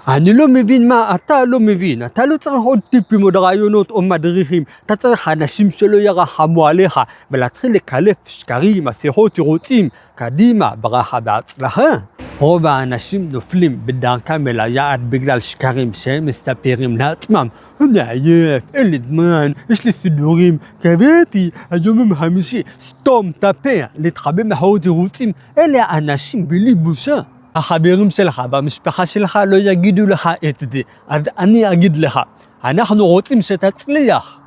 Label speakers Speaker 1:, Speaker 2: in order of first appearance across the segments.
Speaker 1: אני לא מבין מה אתה לא מבין, אתה לא צריך עוד טיפים, עוד רעיונות או מדריכים, אתה צריך אנשים שלא ירחמו עליך ולהתחיל לקלף שקרים, מסכות, תירוצים, קדימה, ברכה בהצלחה. רוב האנשים נופלים בדרכם אל היעד בגלל שקרים שהם מספרים לעצמם. אני עייף, אין לי זמן, יש לי סידורים, קראתי, היום חמישי, סתום את הפה, להתחבא מאחורי תירוצים, אלה האנשים בלי בושה. החברים שלך והמשפחה שלך לא יגידו לך את זה, אז אני אגיד לך, אנחנו רוצים שתצליח.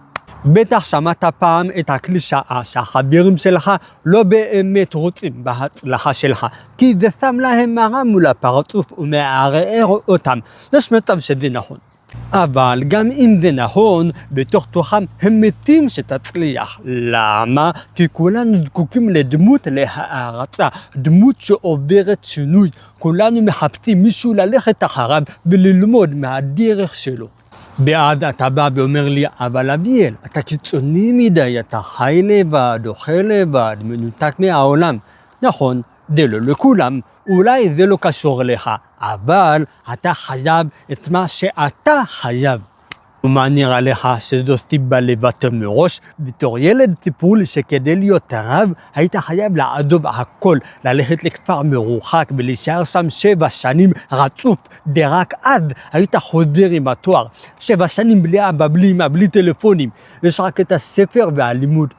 Speaker 1: בטח שמעת פעם את הקלישאה שהחברים שלך לא באמת רוצים בהצלחה שלך, כי זה שם להם מראה מול הפרצוף ומערער אותם. יש מצב שזה נכון. אבל גם אם זה נכון, בתוך תוכם הם מתים שתצליח. למה? כי כולנו זקוקים לדמות להערצה, דמות שעוברת שינוי. כולנו מחפשים מישהו ללכת אחריו וללמוד מהדרך שלו. ואז אתה בא ואומר לי, אבל אביאל, אתה קיצוני מדי, אתה חי לבד, אוכל לבד, מנותק מהעולם. נכון, זה לא לכולם, אולי זה לא קשור לך, אבל אתה חייב את מה שאתה חייב. ומה נראה לך שזו סיבה לוותר מראש? בתור ילד סיפרו לי שכדי להיות רב היית חייב לעזוב הכל, ללכת לכפר מרוחק ולהישאר שם 7 שנים רצוף, ורק אז היית חוזר עם התואר. 7 שנים בלי אבא, בלי אמא, בלי טלפונים, יש רק את הספר והלימוד.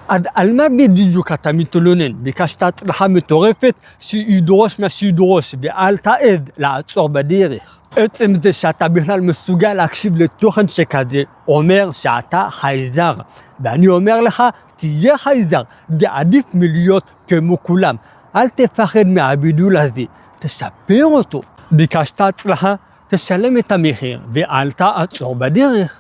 Speaker 1: אז על מה בדיוק אתה מתלונן? ביקשת הצלחה מטורפת שידרוש מה שידרוש ואל תעז לעצור בדרך. עצם זה שאתה בכלל מסוגל להקשיב לתוכן שכזה אומר שאתה חייזר, ואני אומר לך, תהיה חייזר, זה עדיף מלהיות כמו כולם. אל תפחד מהבידול הזה, תשפר אותו. ביקשת הצלחה, תשלם את המחיר ואל תעצור בדרך.